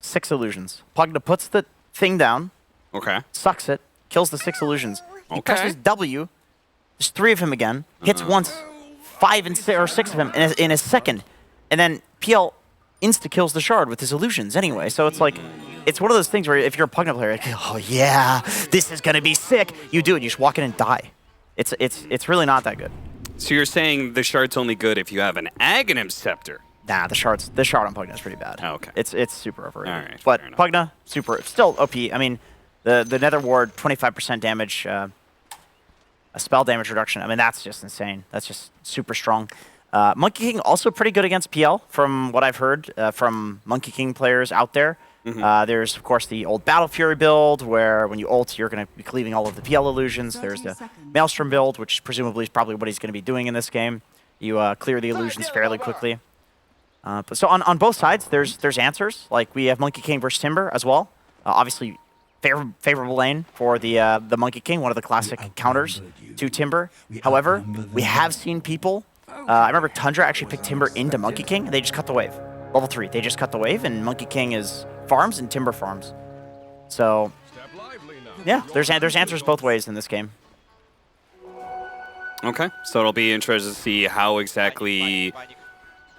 6 illusions. Pugna puts the thing down. Okay. Sucks it. Kills the 6 illusions. He Okay. presses W. There's 3 of him again. Hits once. 5 and 6 of him in a second. And then PL insta-kills the shard with his illusions anyway. So it's like, it's one of those things where if you're a Pugna player, like, oh yeah, this is going to be sick. You do it. You just walk in and die. It's really not that good. So you're saying the shard's only good if you have an Aghanim Scepter? Nah, the shard on Pugna is pretty bad. Oh, okay. It's super overrated. All right, but fair enough. Pugna, still OP. I mean, the Nether Ward, 25% damage, a spell damage reduction. I mean, that's just insane. That's just super strong. Monkey King also pretty good against PL, from what I've heard from Monkey King players out there. There's, of course, the old Battle Fury build, where when you ult, you're going to be cleaving all of the PL illusions. There's the Maelstrom build, which presumably is probably what he's going to be doing in this game. You clear the illusions fairly quickly. But so on both sides, there's answers. Like, we have Monkey King versus Timber as well. Obviously, favorable lane for the Monkey King, one of the classic counters to Timber. However, we have seen people... I remember Tundra actually picked Timber into Monkey King. They just cut the wave. Level 3, they just cut the wave, and Monkey King is farms and Timber farms. So, yeah, there's answers both ways in this game. Okay, so it'll be interesting to see how exactly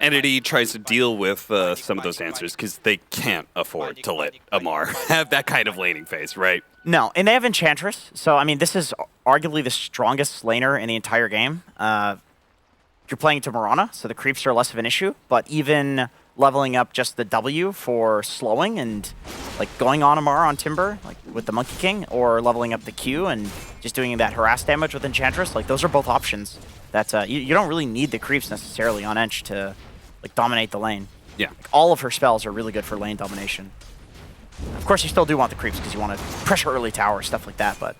Entity tries to deal with some of those answers, because they can't afford to let Amar have that kind of laning phase, right? No, and they have Enchantress, so I mean, this is arguably the strongest laner in the entire game. You're playing to Mirana, so the creeps are less of an issue, but even leveling up just the W for slowing and like going on Amar on Timber, like with the Monkey King, or leveling up the Q and just doing that harass damage with Enchantress, like those are both options that you don't really need the creeps necessarily on Ench to like dominate the lane. Yeah. Like, all of her spells are really good for lane domination. Of course, you still do want the creeps because you want to pressure early tower, stuff like that, but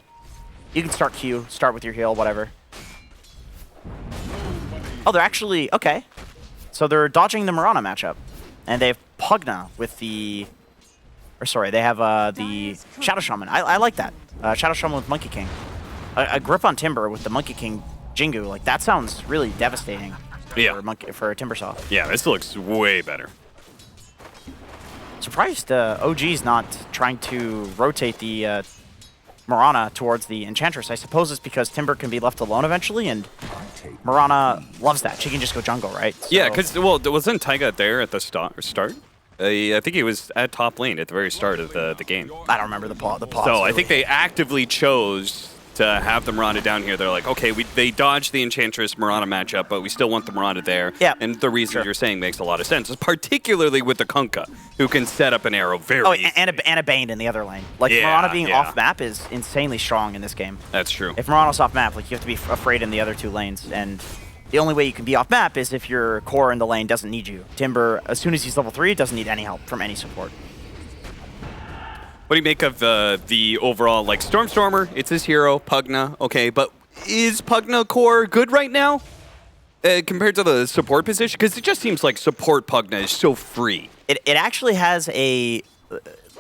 you can start Q, start with your heal, whatever. Oh, they're actually... Okay. So they're dodging the Mirana matchup. And they have Pugna with the... Or sorry, they have the Shadow Shaman. I like that. Shadow Shaman with Monkey King. A grip on Timber with the Monkey King Jingu. Like, that sounds really devastating for Timbersaw. Yeah, this looks way better. Surprised OG's not trying to rotate the Mirana towards the Enchantress. I suppose it's because Timber can be left alone eventually, and Mirana loves that. She can just go jungle, right? So, Yeah, because, well, wasn't Taiga there at the start? I think he was at top lane at the very start of the game. I don't remember the pause. So I think they actively chose to have the Mirana down here. They're like, okay, they dodged the Enchantress Mirana matchup, but we still want the Mirana there. Yeah. And the reason you're saying makes a lot of sense, particularly with the Kunkka, who can set up an arrow very easily. And a Bane in the other lane. Like, Mirana being off map is insanely strong in this game. That's true. If Mirana's off map, like, you have to be afraid in the other 2 lanes, and the only way you can be off map is if your core in the lane doesn't need you. Timber, as soon as he's level 3, doesn't need any help from any support. What do you make of the overall, like, Stormstormer? It's his hero, Pugna, okay, but is Pugna core good right now compared to the support position? Because it just seems like support Pugna is so free. It actually has a...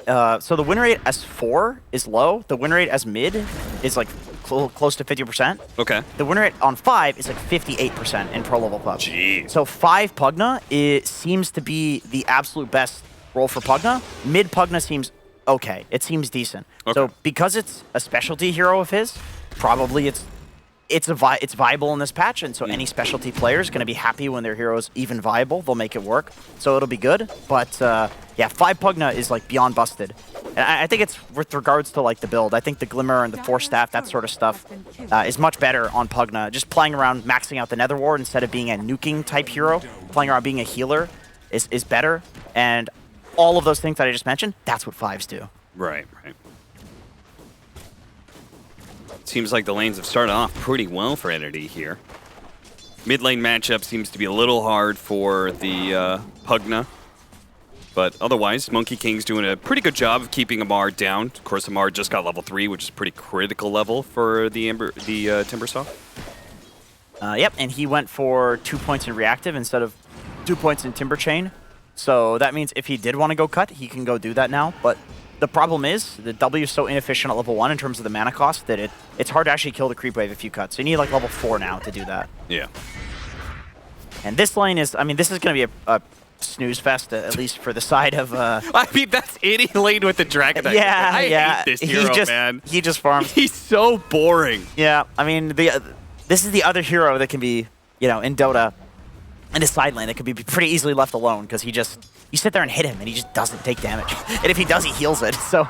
so the win rate as 4 is low. The win rate as mid is, like, close to 50%. Okay. The win rate on 5 is, like, 58% in pro level Pug. Jeez. So 5 Pugna, it seems to be the absolute best role for Pugna. Mid Pugna seems... okay, it seems decent. Okay. So because it's a specialty hero of his, probably it's viable in this patch, and so any specialty player is going to be happy when their hero is even viable. They'll make it work, so it'll be good. But yeah, 5 Pugna is like beyond busted, and I think it's with regards to like the build. I think the Glimmer and the Force Staff, that sort of stuff, is much better on Pugna. Just playing around, maxing out the Nether Ward instead of being a nuking type hero, playing around being a healer is better. And all of those things that I just mentioned, that's what 5s do. Right. Seems like the lanes have started off pretty well for Entity here. Mid lane matchup seems to be a little hard for the Pugna. But otherwise, Monkey King's doing a pretty good job of keeping Amar down. Of course, Amar just got level 3, which is a pretty critical level for the Timbersaw. Yep, and he went for 2 points in reactive instead of 2 points in Timber Chain. So that means if he did want to go cut, he can go do that now. But the problem is the W is so inefficient at level 1 in terms of the mana cost that it's hard to actually kill the creep wave if you cut. So you need like level 4 now to do that. Yeah. And this lane is, I mean, this is going to be a snooze fest, at least for the side of. I mean, that's any lane with the Dragon Knight. Yeah, I yeah. hate this hero, man. He just farms. He's so boring. Yeah, I mean, this is the other hero that can be, in Dota, in a side lane that could be pretty easily left alone because you sit there and hit him and he just doesn't take damage. And if he does, he heals it. So.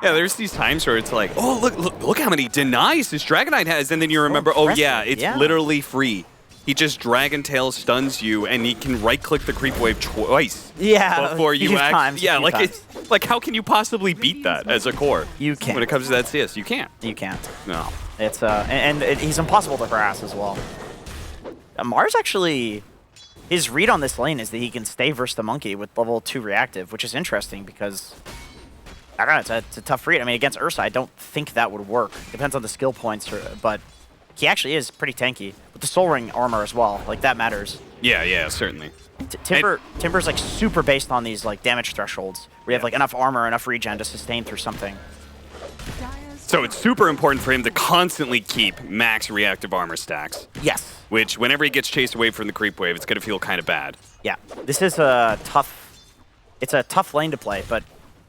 Yeah, there's these times where it's like, oh, look how many denies this Dragon Knight has, and then you remember, oh yeah, it's literally free. He just Dragon Tail stuns you, and he can right-click the creep wave twice. Yeah, before you times. like how can you possibly beat that as a core? You can't. When it comes to that CS, you can't. You can't. No. It's and he's impossible to harass as well. Mars actually, his read on this lane is that he can stay versus the monkey with level 2 reactive, which is interesting because. I don't know, it's a tough read. I mean, against Ursa, I don't think that would work. Depends on the skill points, but he actually is pretty tanky. With the Soul Ring armor as well, like that matters. Yeah, certainly. Timber's like super based on these like damage thresholds, where you have like enough armor, enough regen to sustain through something. So it's super important for him to constantly keep max reactive armor stacks. Yes. Which, whenever he gets chased away from the creep wave, it's going to feel kind of bad. Yeah, this is a tough lane to play, but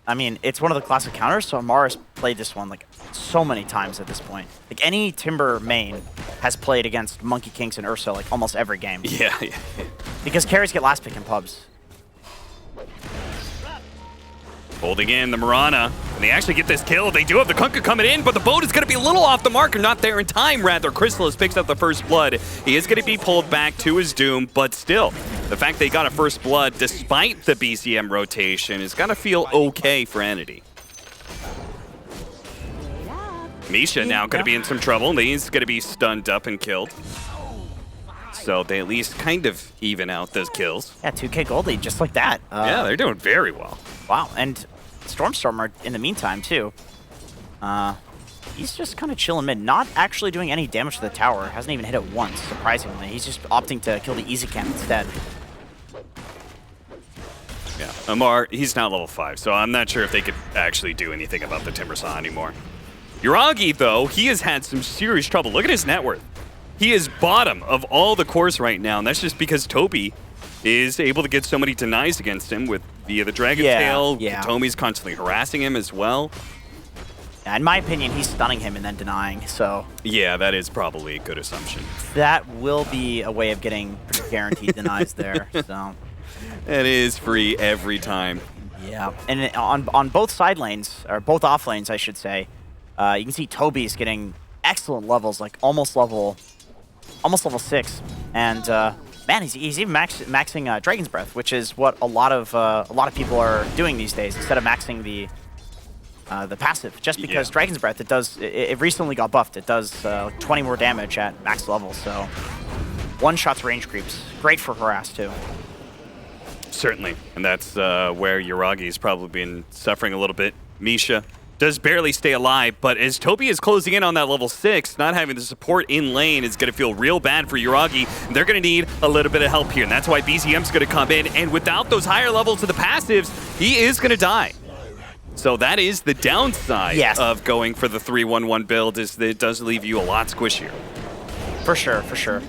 I mean, it's one of the classic counters, so Amara's played this one like so many times at this point. Like any Timber main has played against Monkey Kings and Ursa like almost every game. Yeah. Because carries get last pick in pubs. Holding in the Mirana, and they actually get this kill. They do have the Kunkka coming in, but the boat is going to be a little off the mark, or not there in time, rather. Chrysalis picks up the first blood. He is going to be pulled back to his doom, but still, the fact they got a first blood, despite the BCM rotation, is going to feel okay for Entity. Misha now going to be in some trouble. He's going to be stunned up and killed. So they at least kind of even out those kills. Yeah, 2K gold lead, just like that. Yeah, they're doing very well. Wow, and Stormstormer in the meantime, too. He's just kind of chilling mid, not actually doing any damage to the tower. Hasn't even hit it once, surprisingly. He's just opting to kill the easy camp instead. Yeah, Amar, he's not level 5, so I'm not sure if they could actually do anything about the Timbersaw anymore. Yuragi, though, he has had some serious trouble. Look at his net worth. He is bottom of all the cores right now, and that's just because Toby is able to get so many denies against him via the Dragon Tail. Tomi's constantly harassing him as well. Yeah, in my opinion, he's stunning him and then denying, so... Yeah, that is probably a good assumption. That will be a way of getting guaranteed denies there, so... It is free every time. Yeah, and on both side lanes, or both off lanes, I should say, you can see Toby's getting excellent levels, like almost level 6, and man, he's even maxing Dragon's Breath, which is what a lot of people are doing these days instead of maxing the passive. Just because Dragon's Breath, it recently got buffed. It does 20 more damage at max level, so one shot's range creeps. Great for harass too. Certainly, and that's where Yuragi's probably been suffering a little bit. Misha does barely stay alive, but as Toby is closing in on that level 6, not having the support in lane is going to feel real bad for Yuragi. They're going to need a little bit of help here, and that's why BZM's going to come in, and without those higher levels of the passives, he is going to die. So that is the downside of going for the 3-1-1 build, is that it does leave you a lot squishier. For sure.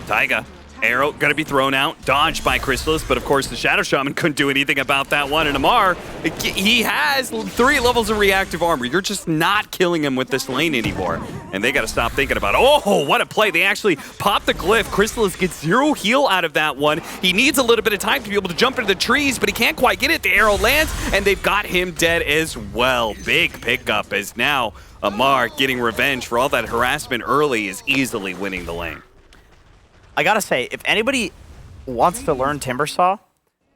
Taiga. Arrow going to be thrown out, dodged by Chrysalis, but of course the Shadow Shaman couldn't do anything about that one. And Amar, he has 3 levels of reactive armor. You're just not killing him with this lane anymore. And they got to stop thinking about, oh, what a play. They actually pop the glyph. Chrysalis gets 0 heal out of that one. He needs a little bit of time to be able to jump into the trees, but he can't quite get it. The arrow lands, and they've got him dead as well. Big pickup, as now Amar, getting revenge for all that harassment early, is easily winning the lane. I gotta say, if anybody wants to learn Timbersaw,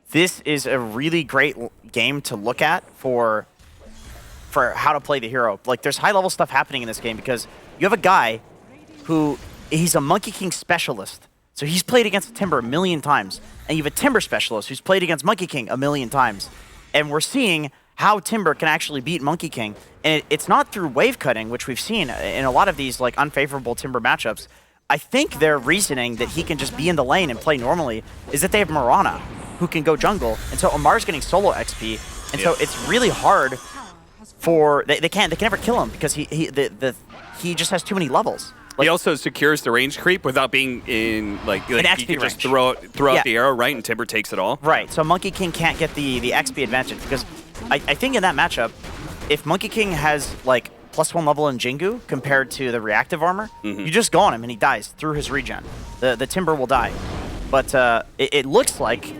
this is a really great game to look at for how to play the hero. Like, there's high-level stuff happening in this game because you have a guy who, he's a Monkey King specialist. So he's played against Timber a million times. And you have a Timber specialist who's played against Monkey King a million times. And we're seeing how Timber can actually beat Monkey King. And it's not through wave cutting, which we've seen in a lot of these like unfavorable Timber matchups. I think their reasoning that he can just be in the lane and play normally is that they have Mirana, who can go jungle, and so Amar's getting solo XP, and so it's really hard for they can never kill him because he just has too many levels. He also secures the range creep without being in like he XP can just range. throw out the arrow, right, and Timber takes it all. Right, so Monkey King can't get the XP advantage because I think in that matchup, if Monkey King has like +1 level in Jingu compared to the reactive armor, you just go on him and he dies through his regen. The Timber will die. But it looks like,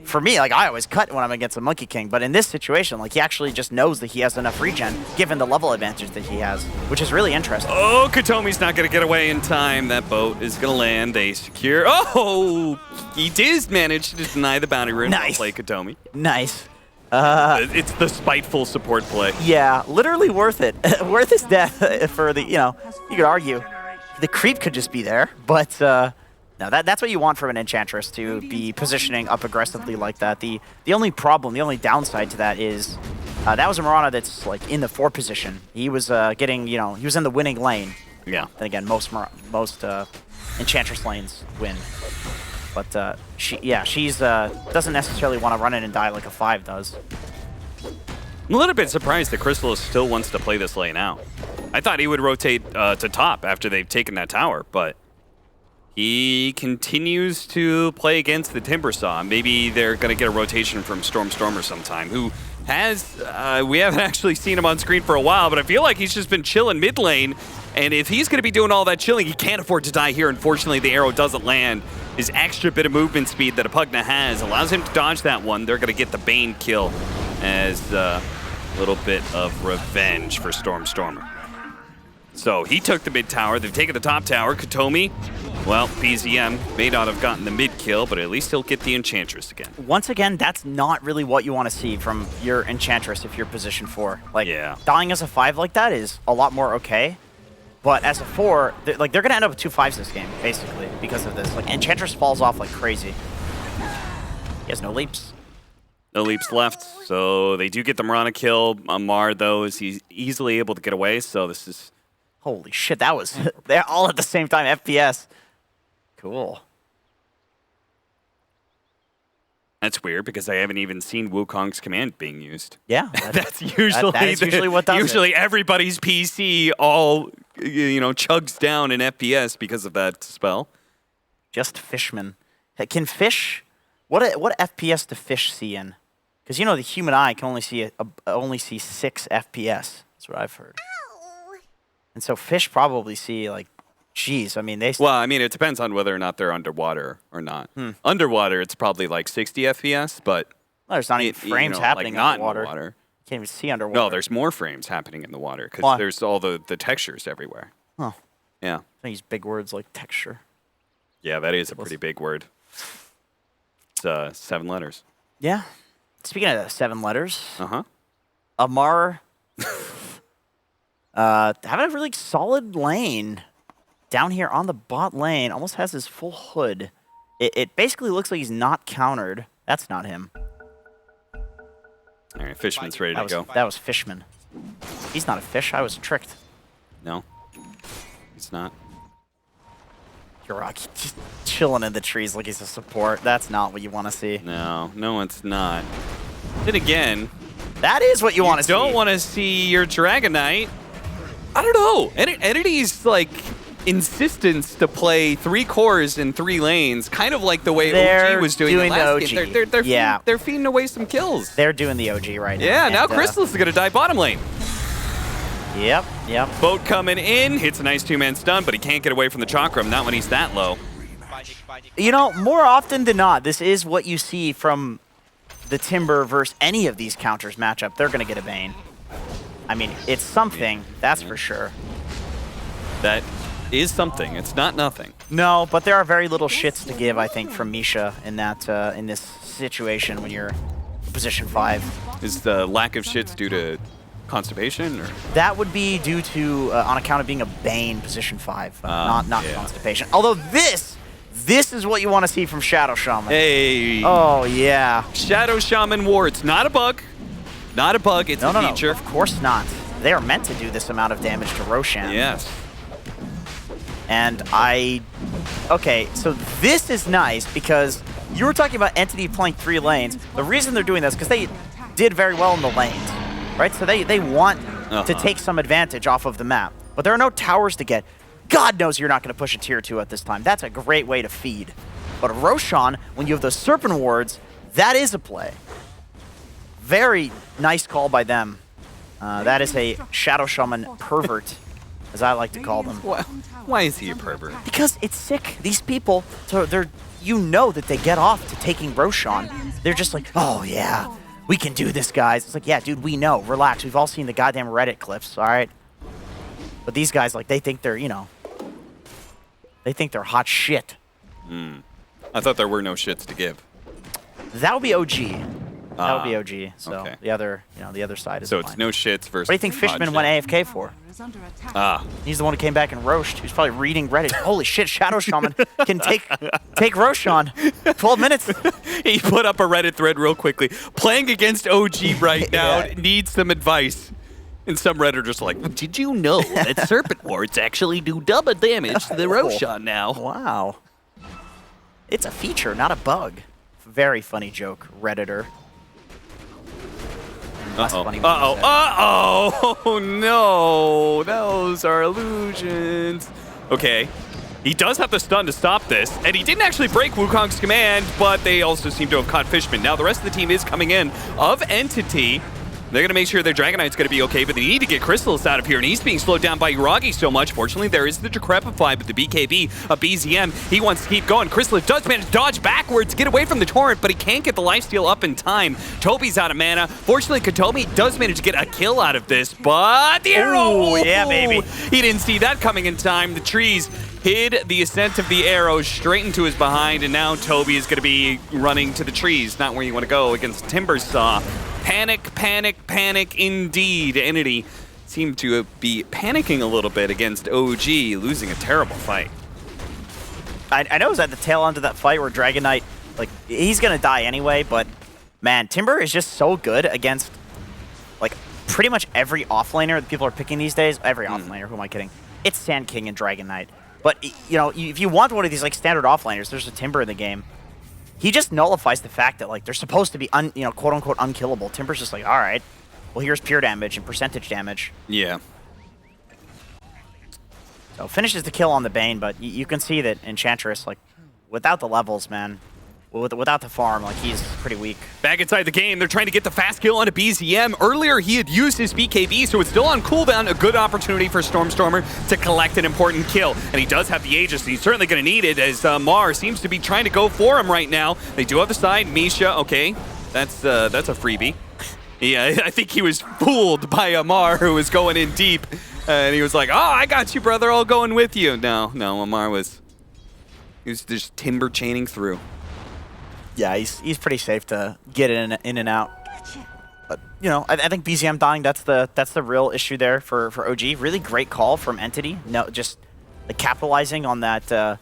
for me, like I always cut when I'm against a Monkey King, but in this situation, like he actually just knows that he has enough regen given the level advantage that he has, which is really interesting. Oh, Katomi's not going to get away in time. That boat is going to land. They secure. Oh, he did manage to deny the bounty rune. Nice. Play Katomi. Nice. It's the spiteful support play. Yeah, literally worth it. Worth his death for the, you could argue the creep could just be there, but no, that's what you want from an Enchantress, to be positioning up aggressively like that. The only problem, the only downside to that is that was a Mirana that's like in the 4 position. He was getting, he was in the winning lane. Yeah. Then again, most Enchantress lanes win. But she's doesn't necessarily want to run in and die like a 5 does. I'm a little bit surprised that Crystal still wants to play this lane out. I thought he would rotate to top after they've taken that tower, but he continues to play against the Timbersaw. Maybe they're going to get a rotation from Stormer sometime, who has, we haven't actually seen him on screen for a while, but I feel like he's just been chilling mid lane. And if he's going to be doing all that chilling, he can't afford to die here. Unfortunately, the arrow doesn't land. His extra bit of movement speed that a Pugna has allows him to dodge that one. They're going to get the Bane kill as a little bit of revenge for Stormer. So he took the mid tower. They've taken the top tower. Katomi, well, PZM may not have gotten the mid kill, but at least he'll get the Enchantress again. Once again, that's not really what you want to see from your Enchantress if you're position 4. Like, dying as a 5 like that is a lot more okay. But as a 4, they're going to end up with 2 5s this game, basically, because of this. Like, Enchantress falls off like crazy. He has no leaps. No leaps left, so they do get the Mirana kill. Amar, though, is easily able to get away, so this is... Holy shit, that was... They're all at the same time, FPS. Cool. That's weird, because I haven't even seen Wukong's command being used. Yeah. That's usually... That is usually what does Usually it. everybody's PC all, chugs down in FPS because of that spell. Just Fishman. Hey, can Fish... What FPS do Fish see in? Because, the human eye can only see 6 FPS. That's what I've heard. And so Fish probably see, like, geez, I mean, they... Well, I mean, it depends on whether or not they're underwater or not. Underwater, it's probably like 60 FPS, but... Well, there's not even frames happening like underwater. Not in the water. You can't even see underwater. No, there's more frames happening in the water, because there's all the textures everywhere. Oh. Yeah. I use big words like texture. Yeah, that is a pretty big word. It's 7 letters. Yeah. Speaking of 7 letters... Uh-huh. Amar... having a really solid lane down here on the bot lane. Almost has his full hood. It basically looks like he's not countered. That's not him. All right, Fishman's ready to go. That was Fishman. He's not a fish. I was tricked. No, he's not. Yurok just chilling in the trees like he's a support. That's not what you want to see. No, it's not. Then again... That is what you want to see. You don't want to see your Dragon Knight. I don't know. Entity's insistence to play 3 cores in 3 lanes, kind of like the way OG was doing the last game. They're feeding away some kills. They're doing the OG right now. Yeah, now Crystal's going to die bottom lane. Yep. Boat coming in, hits a nice 2-man stun, but he can't get away from the Chakram, not when he's that low. More often than not, this is what you see from the Timber versus any of these counters matchup. They're going to get a Bane. I mean, it's something, that's for sure. That is something. It's not nothing. No, but there are very little shits to give, I think, from Misha in that in this situation when you're position 5. Is the lack of shits due to constipation, or? That would be due to on account of being a Bane position 5, not constipation. Although this is what you want to see from Shadow Shaman. Hey. Oh yeah. Shadow Shaman wards, not a bug. Not a bug, it's a feature. No, of course not. They are meant to do this amount of damage to Roshan. Yes. And okay, so this is nice because you were talking about Entity playing 3 lanes. The reason they're doing this is because they did very well in the lanes, right? So they want to take some advantage off of the map. But there are no towers to get. God knows you're not going to push a tier 2 at this time. That's a great way to feed. But Roshan, when you have those Serpent Wards, that is a play. Very nice call by them. That is a Shadow Shaman pervert, as I like to call them. Why is he a pervert? Because it's sick. These people, so they're, you know that they get off to taking Roshan. They're just like, oh yeah, we can do this, guys. It's like, yeah, dude, we know. Relax. We've all seen the goddamn Reddit clips, all right? But these guys, like, they think they're, you know, they think they're hot shit. I thought there were no shits to give. That would be OG. That would be OG. So okay. the other, you know, the other side is So fine. it's no shits versus. What do you think Fishman went AFK for? He's the one who came back and roached. He was probably reading Reddit. Holy shit, Shadow Shaman can take Roshan. 12 minutes. He put up a Reddit thread real quickly. Playing against OG right now needs some advice. And some Redditors are like, did you know that Serpent Wards actually do double damage to the Roshan now? Wow. It's a feature, not a bug. Very funny joke, Redditor. Uh-oh. Uh-oh. Uh-oh. Oh, no. Those are illusions. Okay. He does have the stun to stop this, and he didn't actually break Wukong's command, but they also seem to have caught Fishman. Now, the rest of the team is coming in of Entity. They're going to make sure their Dragonite's going to be okay, but they need to get Crystallis out of here, and he's being slowed down by Uragi so much. Fortunately, there is the Decrepify, but the BKB, a BZM, he wants to keep going. Crystallis does manage to dodge backwards, get away from the Torrent, but he can't get the lifesteal up in time. Toby's out of mana. Fortunately, Katomi does manage to get a kill out of this, but the arrow! Ooh, yeah, baby. He didn't see that coming in time. The trees hid the ascent of the arrow straight into his behind, and now Toby is going to be running to the trees, not where you want to go against Timbersaw. Panic, panic, panic indeed. Entity seemed to be panicking a little bit against OG, losing a terrible fight. I know it was at the tail end of that fight where Dragon Knight, like, he's going to die anyway, but, man, Timber is just so good against, like, pretty much every offlaner that people are picking these days. Every offlaner, who am I kidding? It's Sand King and Dragon Knight. But, you know, if you want one of these, like, standard offlaners, there's a Timber in the game. He just nullifies the fact that, like, they're supposed to be, you know, quote-unquote unkillable. Timber's just like, all right, well, here's pure damage and percentage damage. Yeah. So finishes the kill on the Bane, but you can see that Enchantress, like, without the levels, man, without the farm, like, he's pretty weak. Back inside the game, they're trying to get the fast kill onto BZM. Earlier, he had used his BKB, so it's still on cooldown. A good opportunity for Stormstormer to collect an important kill. And he does have the Aegis, and he's certainly going to need it, as Mar seems to be trying to go for him right now. They do have the side. Misha, okay, that's a freebie. Yeah, I think he was fooled by Amar, who was going in deep. And he was like, oh, I got you, brother. I'll go in with you. No, Amar was just Timber chaining through. Yeah, he's pretty safe to get in and out. But, you know, I think BZM dying, that's the real issue there for OG. Really great call from Entity. No, just like, capitalizing on that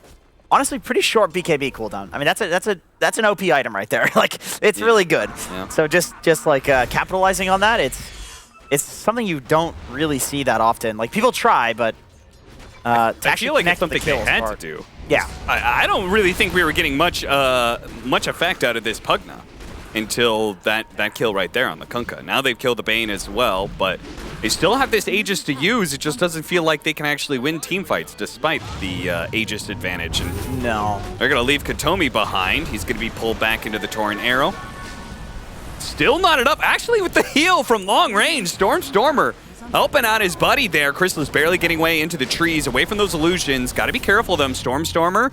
honestly pretty short BKB cooldown. I mean, that's an OP item right there. Like, it's really good. Yeah. So just like capitalizing on that, it's something you don't really see that often. Like, people try, but I feel like it's something they had to do. Yeah. I don't really think we were getting much effect out of this Pugna until that kill right there on the Kunkka. Now they've killed the Bane as well, but they still have this Aegis to use. It just doesn't feel like they can actually win team fights despite the Aegis advantage. And no. They're going to leave Katomi behind. He's going to be pulled back into the Torrent Arrow. Still not enough. Actually, with the heal from long range, Stormstormer helping out his buddy there. Crystallis barely getting way into the trees, away from those illusions. Got to be careful of them. Stormstormer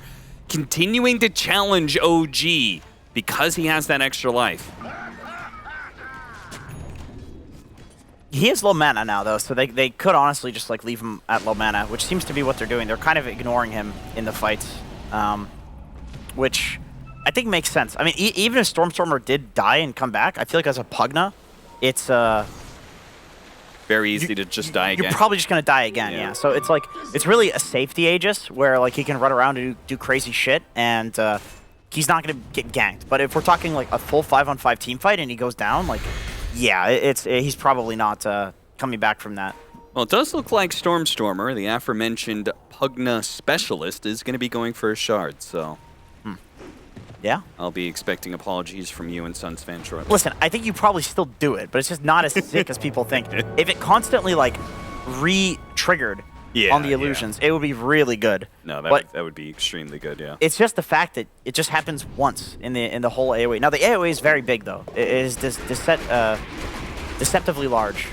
continuing to challenge OG because he has that extra life. He is low mana now, though, so they could honestly just like leave him at low mana, which seems to be what they're doing. They're kind of ignoring him in the fights, which I think makes sense. I mean, even if Stormstormer did die and come back, I feel like as a Pugna, it's very easy to just die again. You're probably just going to die again, yeah. So it's like, it's really a safety Aegis where like he can run around and do crazy shit, and he's not going to get ganked. But if we're talking like a full 5-on-5 team fight and he goes down, like, yeah, he's probably not coming back from that. Well, it does look like Stormstormer, the aforementioned Pugna specialist, is going to be going for a shard, so... Yeah? I'll be expecting apologies from you and Suns fan shortly. Listen, I think you probably still do it, but it's just not as sick as people think. If it constantly, like, re-triggered, on the illusions, it would be really good. No, but that would be extremely good, yeah. it's just the fact that it just happens once in the whole AoE. Now the AoE is very big though. It is deceptively large.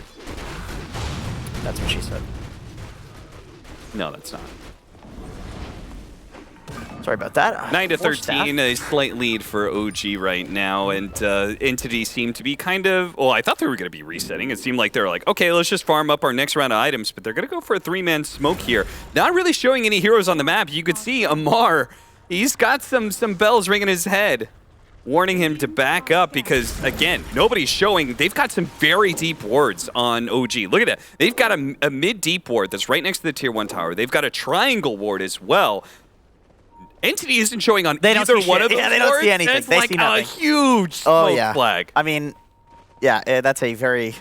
That's what she said. No, that's not. Sorry about that. 9 to More staff. 13, a slight lead for OG right now, and Entity seemed to be kind of, well, I thought they were going to be resetting. It seemed like they were like, okay, let's just farm up our next round of items, but they're going to go for a 3-man smoke here. Not really showing any heroes on the map. You could see Amar, he's got some bells ringing his head, warning him to back up because, again, nobody's showing. They've got some very deep wards on OG. Look at that. They've got a mid-deep ward that's right next to the Tier 1 tower. They've got a triangle ward as well. Entity isn't showing on either one of those they don't see anything. That's They like see nothing. a huge smoke flag. I mean, yeah, that's a very,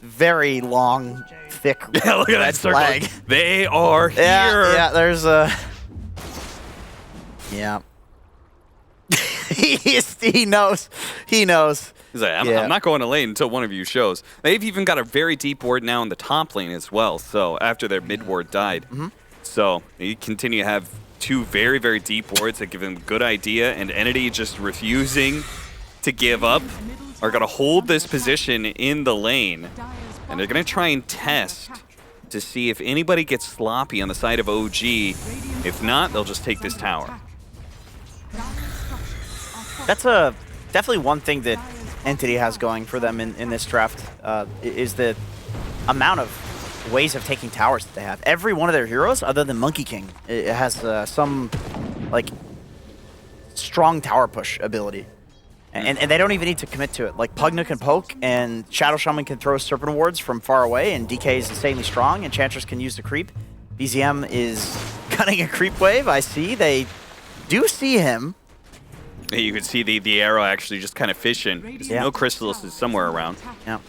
very long, thick Yeah, look at that circle. flag. They are here. Yeah, there's a... Yeah. he knows. He knows. He's like, I'm not going to lane until one of you shows. They've even got a very deep ward now in the top lane as well, so after their mid ward died. So they continue to have 2 very, very deep wards that give them a good idea, and Entity just refusing to give up are going to hold this position in the lane, and they're going to try and test to see if anybody gets sloppy on the side of OG. If not, they'll just take this tower. That's definitely one thing that Entity has going for them in this draft, is the amount of ways of taking towers that they have. Every one of their heroes, other than Monkey King, it has some like strong tower push ability, and they don't even need to commit to it. Like Pugna can poke, and Shadow Shaman can throw Serpent Wards from far away, and DK is insanely strong. Enchantress can use the creep. BZM is cutting a creep wave. I see they do see him. You can see the arrow actually just kind of fishing. Yeah. No Crystallis is somewhere around. Yeah.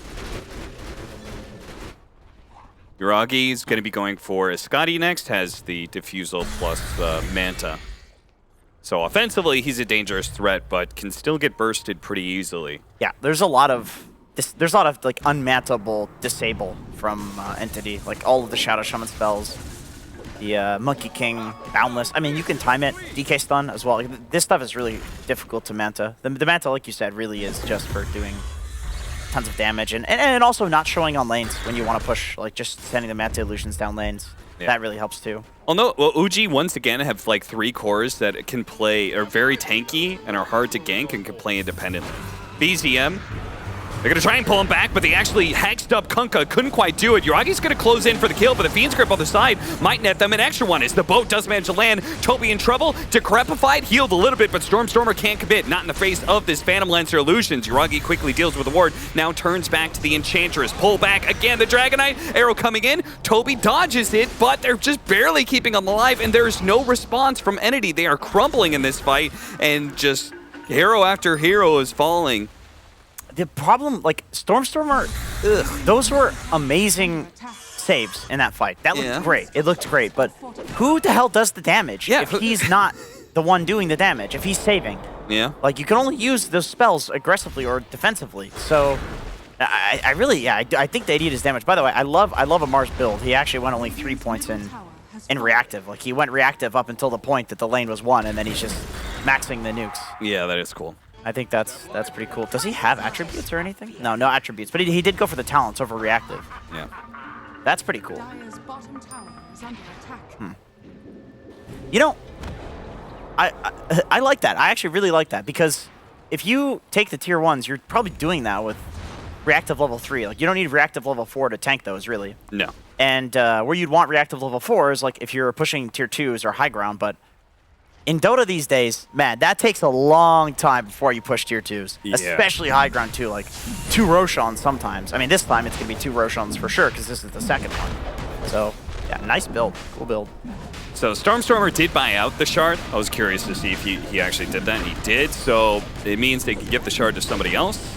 Yuragi is going to be going for Escati next, has the Diffusal plus Manta. So offensively, he's a dangerous threat, but can still get bursted pretty easily. Yeah, there's a lot of like unmantable disable from Entity, like all of the Shadow Shaman spells, the Monkey King, Boundless. I mean, you can time it, DK stun as well. Like, this stuff is really difficult to Manta. The Manta, like you said, really is just for doing tons of damage, and also not showing on lanes when you want to push, like just sending the Manta illusions down lanes. Yeah. That really helps too. Well, OG once again have like 3 cores that can play, are very tanky and are hard to gank and can play independently. BZM, they're going to try and pull him back, but they actually hexed up Kunkka. Couldn't quite do it. Yuragi's going to close in for the kill, but the Fiend's Grip on the side might net them an extra one as the boat does manage to land. Toby in trouble. Decrepified, healed a little bit, but Stormstormer can't commit. Not in the face of this Phantom Lancer illusions. Yuragi quickly deals with the ward. Now turns back to the Enchantress. Pull back again. The Dragonite arrow coming in. Toby dodges it, but they're just barely keeping him alive, and there's no response from Entity. They are crumbling in this fight, and just hero after hero is falling. The problem, like, Stormstormer, those were amazing saves in that fight. That looked great. It looked great, but who the hell does the damage if he's not the one doing the damage, if he's saving? Yeah. Like, you can only use those spells aggressively or defensively. So, I really, I think they need his damage. By the way, I love Amar's build. He actually went only 3 points in reactive. Like, he went reactive up until the point that the lane was won, and then he's just maxing the nukes. Yeah, that is cool. I think that's pretty cool. Does he have attributes or anything? No attributes. But he did go for the talents over reactive. Yeah. That's pretty cool. You know, I like that. I actually really like that, because if you take the tier 1s, you're probably doing that with reactive level 3. Like, you don't need reactive level 4 to tank those, really. No. And where you'd want reactive level 4 is like if you're pushing tier 2s or high ground, but in Dota these days, man, that takes a long time before you push tier 2s, especially high ground too, like 2 Roshans sometimes. I mean, this time it's going to be 2 Roshans for sure, because this is the second one. So, yeah, nice build. Cool build. So Stormstormer did buy out the shard. I was curious to see if he actually did that, and he did. So it means they can give the shard to somebody else.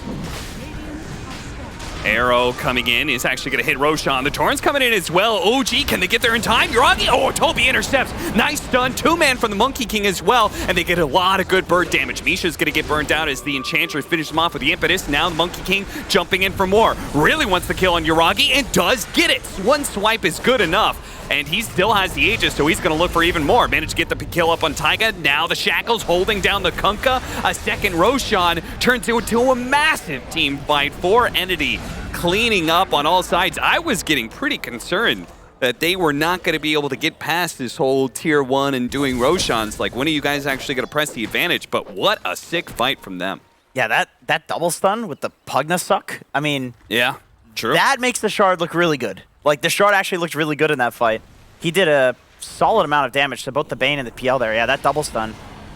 Arrow coming in is actually going to hit Roshan. The Torrent's coming in as well. OG, can they get there in time? Yuragi, oh, Toby intercepts. Nice stun. 2-man from the Monkey King as well, and they get a lot of good bird damage. Misha's going to get burnt out as the Enchantress finishes him off with the impetus. Now the Monkey King jumping in for more. Really wants the kill on Yuragi and does get it. One swipe is good enough. And he still has the Aegis, so he's going to look for even more. Managed to get the kill up on Taiga. Now the Shackles holding down the Kunkka. A second Roshan turns into a massive team fight for Entity, cleaning up on all sides. I was getting pretty concerned that they were not going to be able to get past this whole tier 1 and doing Roshans. Like, when are you guys actually going to press the advantage? But what a sick fight from them. Yeah, that double stun with the Pugna suck. I mean, yeah, true. That makes the Shard look really good. Like, the Shard actually looked really good in that fight. He did a solid amount of damage to both the Bane and the PL there. Yeah, that double stun,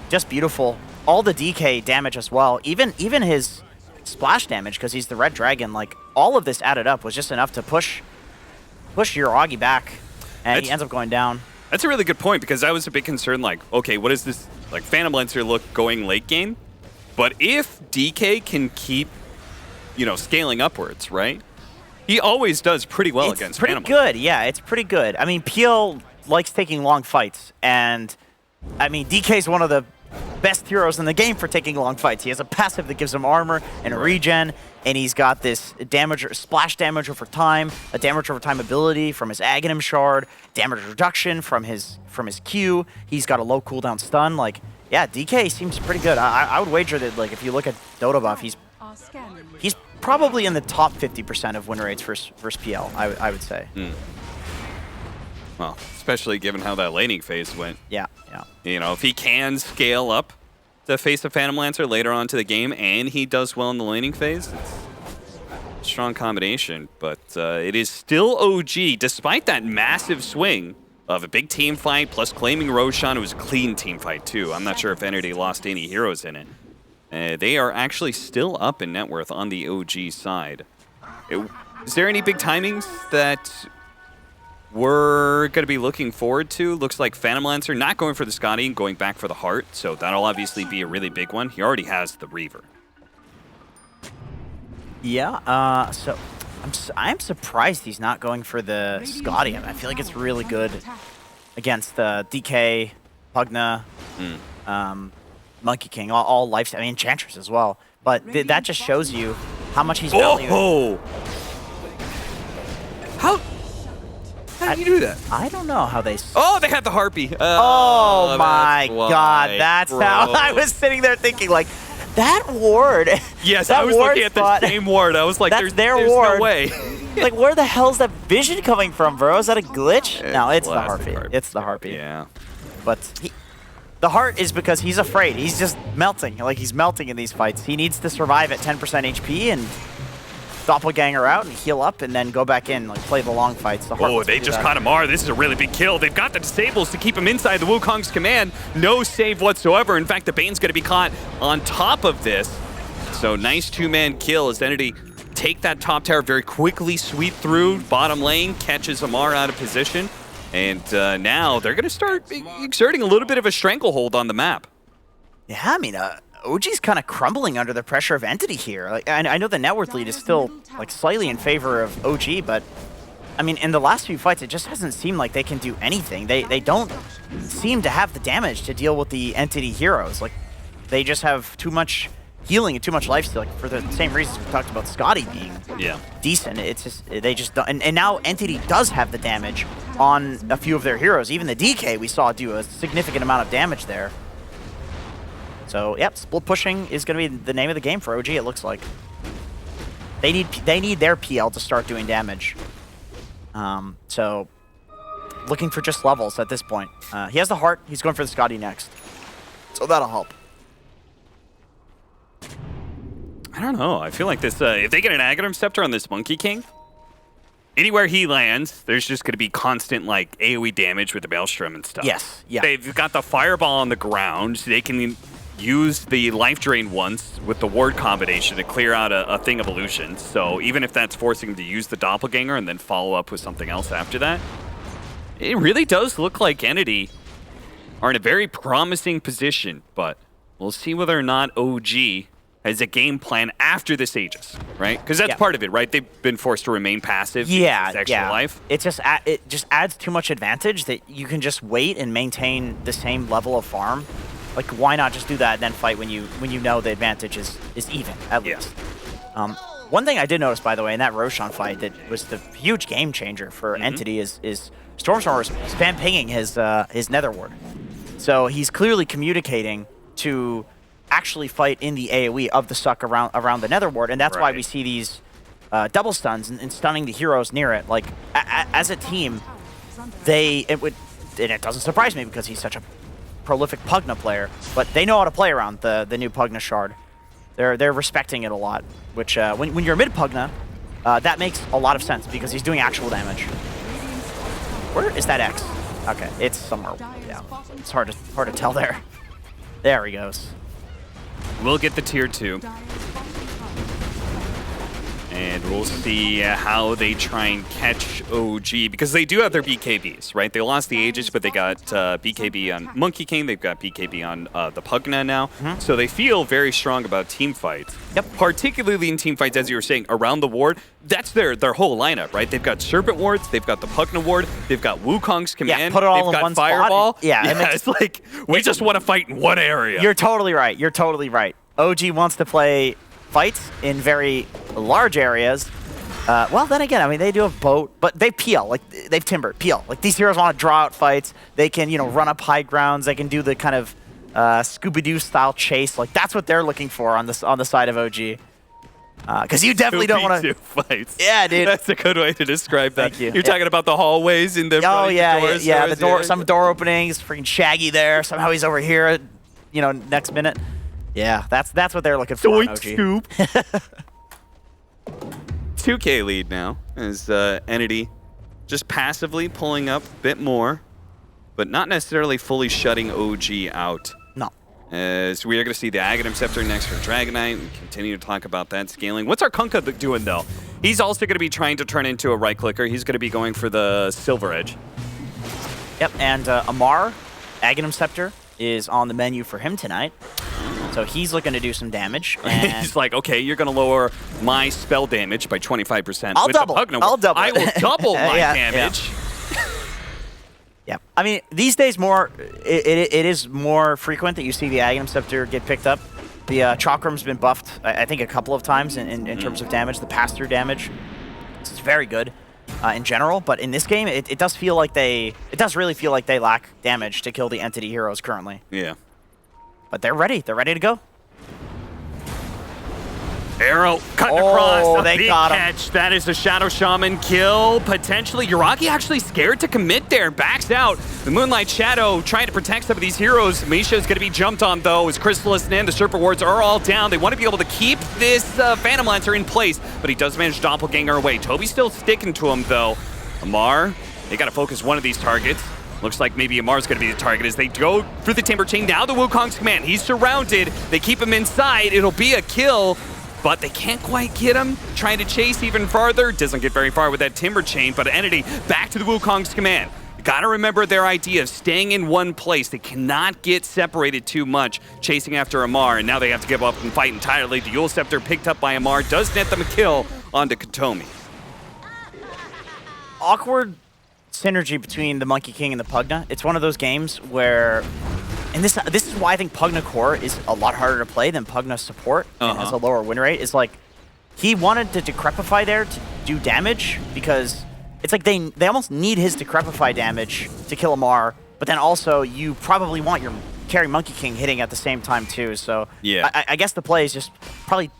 just beautiful. All the DK damage as well. Even his splash damage, because he's the Red Dragon. Like, all of this added up was just enough to push Yuragi back, and he ends up going down. That's a really good point, because I was a bit concerned, like, okay, what is this, like, Phantom Lancer look going late game? But if DK can keep, you know, scaling upwards, right? He always does pretty well against Phantom. It's pretty good, yeah, it's pretty good. I mean, PL likes taking long fights, and, I mean, DK's one of the best heroes in the game for taking long fights. He has a passive that gives him armor and a regen, and he's got this damage, splash damage over time, a damage over time ability from his Aghanim Shard, damage reduction from his Q. He's got a low cooldown stun. Like, yeah, DK seems pretty good. I would wager that, like, if you look at Dota buff, he's probably in the top 50% of win rates versus PL, I would say. Well, especially given how that laning phase went. Yeah, yeah. You know, if he can scale up to face a Phantom Lancer later on to the game, and he does well in the laning phase, it's a strong combination. But it is still OG, despite that massive swing of a big team fight, plus claiming Roshan. It was a clean team fight, too. I'm not sure if Entity lost any heroes in it. They are actually still up in net worth on the OG side. Is there any big timings that we're going to be looking forward to? Looks like Phantom Lancer not going for the Scotty and going back for the Heart, so that'll obviously be a really big one. He already has the Reaver. Yeah, so I'm surprised he's not going for the Scotty. I feel like it's really good against the DK, Pugna, Monkey King, all life. I mean, Enchantress as well. But that just shows you how much he's valued. Oh! How did you do that? I don't know how they... Oh, they had the Harpy. Oh my God, that's how I was sitting there thinking, like, that ward. Yes, I was looking at the same ward. I was like, there's ward. No way. Like, where the hell's that vision coming from, bro? Is that a glitch? No, it's the Harpy. It's the Harpy. Yeah. But the Heart is because he's afraid. He's just melting. Like, he's melting in these fights. He needs to survive at 10% HP and doppelganger out and heal up and then go back in, like, play the long fights. The Oh, they just caught Amar. This is a really big kill. They've got the disables to keep him inside the Wukong's command. No save whatsoever. In fact, the Bane's going to be caught on top of this. So nice 2-man kill as Entity take that top tower, very quickly sweep through bottom lane, catches Amar out of position. And now they're going to start exerting a little bit of a stranglehold on the map. Yeah, I mean, OG's kind of crumbling under the pressure of Entity here. Like, I know the net worth lead is still, like, slightly in favor of OG, but I mean, in the last few fights, it just hasn't seemed like they can do anything. They don't seem to have the damage to deal with the Entity heroes. Like, they just have too much healing and too much lifesteal, like, for the same reasons we talked about Scotty being decent. It's just, they just don't, and now Entity does have the damage on a few of their heroes. Even the DK we saw do a significant amount of damage there. So, yep, split pushing is going to be the name of the game for OG, it looks like. They need their PL to start doing damage. So, looking for just levels at this point. He has the Heart. He's going for the Scotty next. So that'll help. I don't know. I feel like this, if they get an Aghanim Scepter on this Monkey King, anywhere he lands, there's just going to be constant, like, AoE damage with the Maelstrom and stuff. Yes, yeah. They've got the Fireball on the ground. They can use the Life Drain once with the ward combination to clear out a thing of illusions. So even if that's forcing them to use the Doppelganger and then follow up with something else after that, it really does look like Entity are in a very promising position, but we'll see whether or not OG as a game plan after this Aegis, right? Because that's Yeah. part of it, right? They've been forced to remain passive. Yeah, because it's extra life. It just adds too much advantage that you can just wait and maintain the same level of farm. Like, why not just do that and then fight when you know the advantage is even, at Yeah. least. One thing I did notice, by the way, in that Roshan fight that was the huge game changer for Entity is Stormstormer's spam pinging his Nether Ward. So he's clearly communicating to actually fight in the AoE of the suck around the Nether Ward, and that's why Right. we see these double stuns and stunning the heroes near it. Like, as a team, and it doesn't surprise me because he's such a prolific Pugna player, but they know how to play around the new Pugna shard. They're respecting it a lot, which when you're mid Pugna, that makes a lot of sense because he's doing actual damage. Where is that X? Okay, it's somewhere down. It's hard to tell there. There he goes. We'll get the tier 2. And we'll see how they try and catch OG, because they do have their BKBs, right? They lost the Aegis, but they got BKB on Monkey King. They've got BKB on the Pugna now. So they feel very strong about team fights. Yep. Particularly in team fights, as you were saying, around the ward. That's their whole lineup, right? They've got Serpent wards, they've got the Pugna ward, they've got Wukong's command, Yeah, put it all they've in got one Fireball. spot. Yeah, it's like, we just want to fight in one area. You're totally right. You're totally right. OG wants to play fights in very large areas. Well, then again, I mean, they do have boat, but they peel. Like, they've timbered, peel. Like, these heroes want to draw out fights. They can, run up high grounds. They can do the kind of Scooby-Doo style chase. Like, that's what they're looking for on the side of OG. Because you definitely don't want to fights. Yeah, dude. That's a good way to describe that. Thank you. You're talking about the hallways in the Oh yeah, doors, yeah. doors, The door, some door openings. Freaking Shaggy there. Somehow he's over here. Next minute. Yeah, that's what they're looking for. On OG. Scoop. 2K lead now as Entity just passively pulling up a bit more, but not necessarily fully shutting OG out. No. As we are going to see the Aghanim Scepter next for Dragonite. We continue to talk about that scaling. What's our Kunkka doing, though? He's also going to be trying to turn into a right clicker. He's going to be going for the Silver Edge. Yep, and Amar, Aghanim Scepter, is on the menu for him tonight. So he's looking to do some damage. And He's like, okay, you're going to lower my spell damage by 25%. I'll with double. The Pugna. I'll double. I will double my Yeah, damage. Yeah, I mean, these days it is more frequent that you see the Aghanim Scepter get picked up. The Chakram's been buffed, I think, a couple of times in terms of damage. The pass-through damage, it's very good in general. But in this game, it does really feel like they lack damage to kill the Entity heroes currently. Yeah. But they're ready. They're ready to go. Arrow cutting Oh, across. A they big got him. catch. That is a Shadow Shaman kill, potentially. Yuragi actually scared to commit there. Backs out. The Moonlight Shadow trying to protect some of these heroes. Misha is going to be jumped on, though, as Crystallis and the Serpent Wards are all down. They want to be able to keep this Phantom Lancer in place, but he does manage Doppelganger away. Toby's still sticking to him, though. Amar, they got to focus one of these targets. Looks like maybe Amar's going to be the target as they go through the Timber Chain. Now the Wukong's command. He's surrounded. They keep him inside. It'll be a kill, but they can't quite get him. Trying to chase even farther. Doesn't get very far with that Timber Chain, but Entity back to the Wukong's command. Got to remember their idea of staying in one place. They cannot get separated too much chasing after Amar, and now they have to give up and fight entirely. The Yule Scepter picked up by Amar does net them a kill onto Katomi. Awkward synergy between the Monkey King and the Pugna. It's one of those games where, and this is why I think Pugna Core is a lot harder to play than Pugna Support and has a lower win rate. Is like, he wanted to Decrepify there to do damage because it's like they almost need his Decrepify damage to kill Amar, but then also you probably want your carry Monkey King hitting at the same time too. So yeah, I guess the play is just probably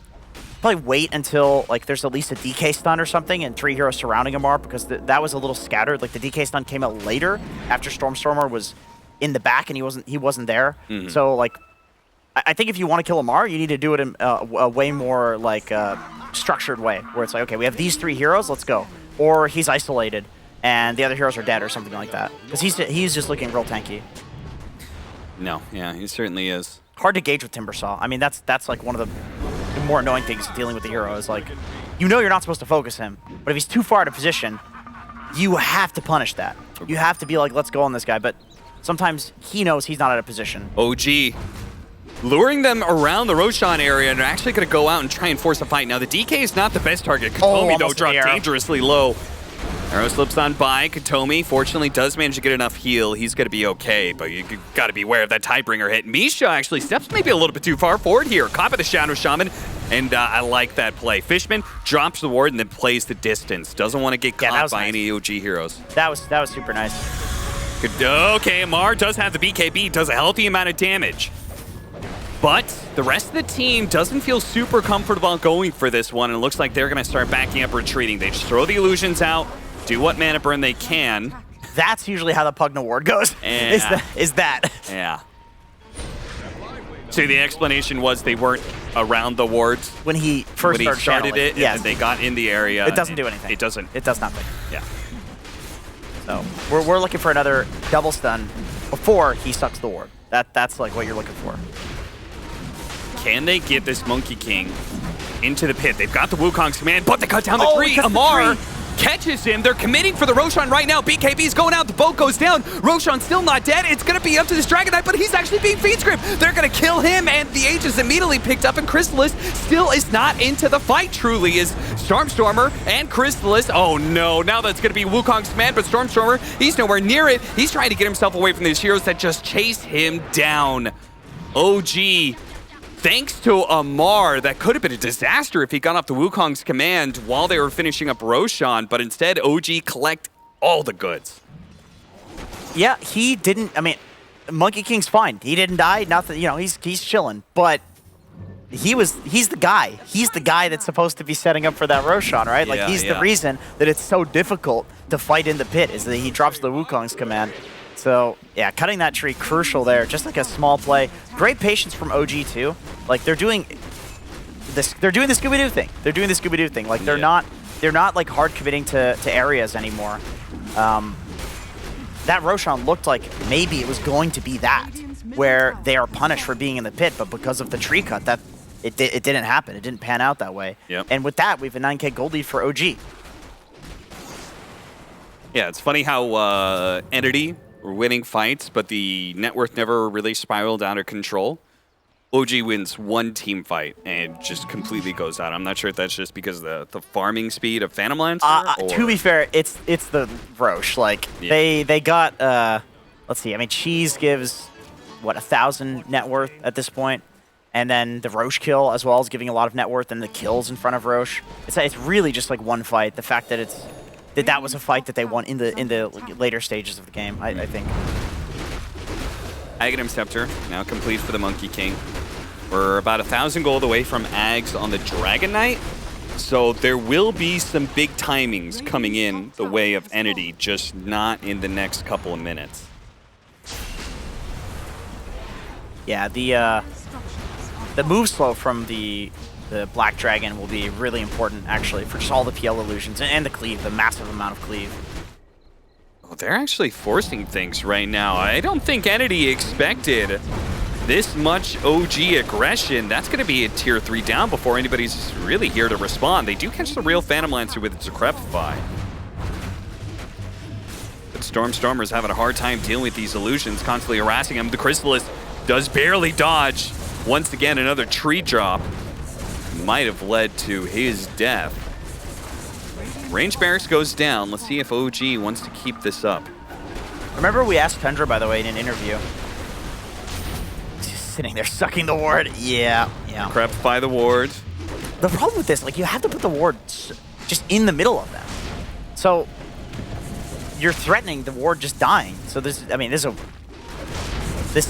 wait until like there's at least a DK stun or something and 3 heroes surrounding Amar, because that was a little scattered. Like the DK stun came out later after Stormstormer was in the back and he wasn't there. So like I think if you want to kill Amar, you need to do it in a way more like structured way, where it's like, okay, we have these 3 heroes, let's go. Or he's isolated and the other heroes are dead or something like that, because he's just looking real tanky. No, yeah, he certainly is. Hard to gauge with Timbersaw. I mean, that's like one of the more annoying things dealing with the hero is like, you're not supposed to focus him, but if he's too far out of position, you have to punish that. You have to be like, let's go on this guy, but sometimes he knows he's not out of position. OG luring them around the Roshan area, and are actually going to go out and try and force a fight. Now, the DK is not the best target. Katomi, though, dropped dangerously low. Arrow slips on by. Katomi, fortunately, does manage to get enough heal. He's going to be okay, but you got to be aware of that Tidebringer hit. Misha actually steps maybe a little bit too far forward here. Caught by the Shadow Shaman, and I like that play. Fishman drops the ward and then plays the distance. Doesn't want to get caught by any OG heroes. That was super nice. Good. Okay, Amar does have the BKB, does a healthy amount of damage. But the rest of the team doesn't feel super comfortable going for this one, and it looks like they're going to start backing up, retreating. They just throw the illusions out, do what mana burn they can. That's usually how the Pugna ward goes. Yeah. Is that. Yeah. So the explanation was they weren't around the wards when he first started it. Yes. And they got in the area. It doesn't do anything. It doesn't. It does nothing. Yeah. So we're looking for another double stun before he sucks the ward. That's like what you're looking for. Can they get this Monkey King into the pit? They've got the Wukong's command, but they cut down the tree. Amar catches him. They're committing for the Roshan right now. BKB's going out. The boat goes down. Roshan's still not dead. It's going to be up to this Dragon Knight, but he's actually being feed script. They're going to kill him, and the Aegis immediately picked up, and Crystallis still is not into the fight, truly, is Stormstormer and Crystallis. Oh, no. Now that's going to be Wukong's command, but Stormstormer, he's nowhere near it. He's trying to get himself away from these heroes that just chase him down. OG, thanks to Amar, that could have been a disaster if he got off the Wukong's command while they were finishing up Roshan, but instead OG collect all the goods. Yeah, he didn't, I mean, Monkey King's fine. He didn't die, nothing, you know, he's chilling, but he's the guy. He's the guy that's supposed to be setting up for that Roshan, right? Like, he's the reason that it's so difficult to fight in the pit, is that he drops the Wukong's command. So, yeah, cutting that tree, crucial there. Just like a small play. Great patience from OG, too. Like, they're doing the Scooby-Doo thing. They're doing the Scooby-Doo thing. Like, they're not like, hard committing to areas anymore. That Roshan looked like maybe it was going to be that, where they are punished for being in the pit, but because of the tree cut, it didn't happen. It didn't pan out that way. Yep. And with that, we have a 9K gold lead for OG. Yeah, it's funny how Entity were winning fights, but the net worth never really spiraled out of control. OG wins one team fight and just completely goes out. I'm not sure if that's just because of the farming speed of Phantom Lancer. To be fair, it's the Roche. Like, they got, let's see, I mean, Cheese gives, what, 1,000 net worth at this point? And then the Roche kill as well is giving a lot of net worth, and the kills in front of Roche. It's really just like one fight. The fact that that was a fight that they won in the later stages of the game, I think. Aghanim Scepter now complete for the Monkey King. We're about 1,000 gold away from Ags on the Dragon Knight, so there will be some big timings coming in the way of Entity, just not in the next couple of minutes. Yeah, the move slow from the Black Dragon will be really important, actually, for just all the PL illusions and the cleave, the massive amount of cleave. Oh, they're actually forcing things right now. I don't think Entity expected this much OG aggression. That's going to be a tier 3 down before anybody's really here to respond. They do catch the real Phantom Lancer with its Decrepify. But Stormstormer's having a hard time dealing with these illusions, constantly harassing him. The Crystallis does barely dodge. Once again, another tree drop might have led to his death. Range Barracks goes down. Let's see if OG wants to keep this up. Remember we asked Tundra, by the way, in an interview. Just sitting there sucking the ward. Yeah. Decrepify the ward. The problem with this, like, you have to put the ward just in the middle of them. So you're threatening the ward just dying. So this is weird. This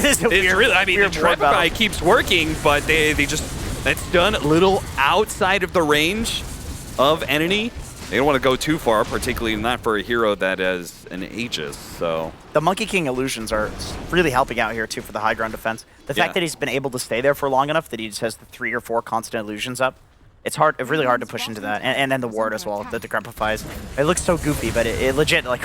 is a weird. Really, I mean, the Decrepify keeps working, but they just, that's done a little outside of the range of Entity. They don't want to go too far, particularly not for a hero that has an Aegis, so. The Monkey King illusions are really helping out here, too, for the high ground defense. The fact that he's been able to stay there for long enough that he just has the 3 or 4 constant illusions up, it's really hard to push into that. And then the ward as well, the Decrepifies. It looks so goofy, but it legit, like,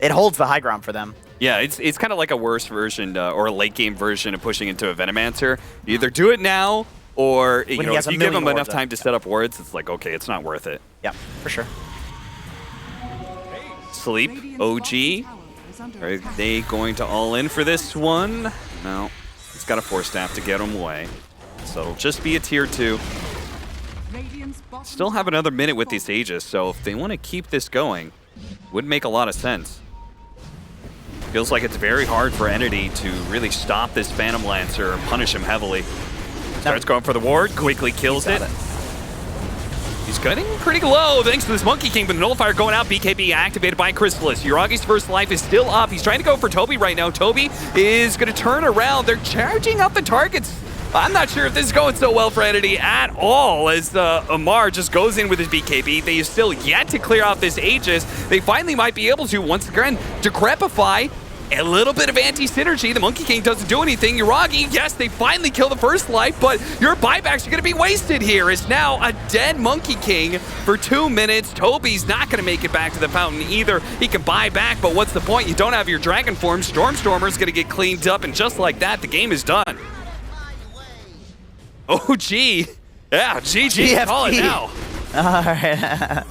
it holds the high ground for them. Yeah, it's kind of like a worse version, or a late game version of pushing into a Venomancer. You either do it now, or you know, if you give him enough time to set up wards, it's like, okay, it's not worth it. Yeah, for sure. Sleep, OG. Are they going to all in for this one? No. It's got a Force Staff to get him away. So it'll just be a tier 2. Still have another minute with this Aegis, so if they want to keep this going, would make a lot of sense. Feels like it's very hard for Entity to really stop this Phantom Lancer and punish him heavily. Starts going for the ward, quickly kills it. He's getting pretty low thanks to this Monkey King, but the Nullifier going out, BKB activated by Chrysalis. Yuragi's first life is still up. He's trying to go for Toby right now. Toby is going to turn around. They're charging up the targets. I'm not sure if this is going so well for Entity at all as Amar just goes in with his BKB. They have still yet to clear out this Aegis. They finally might be able to, once again, decrepify. A little bit of anti-synergy. The Monkey King doesn't do anything. Yuragi, yes, they finally kill the first life, but your buybacks are going to be wasted here. It's now a dead Monkey King for 2 minutes. Toby's not going to make it back to the fountain either. He can buy back, but what's the point? You don't have your Dragon form. Stormstormer's going to get cleaned up, and just like that, the game is done. OG. Yeah, GG. Call it now. All right.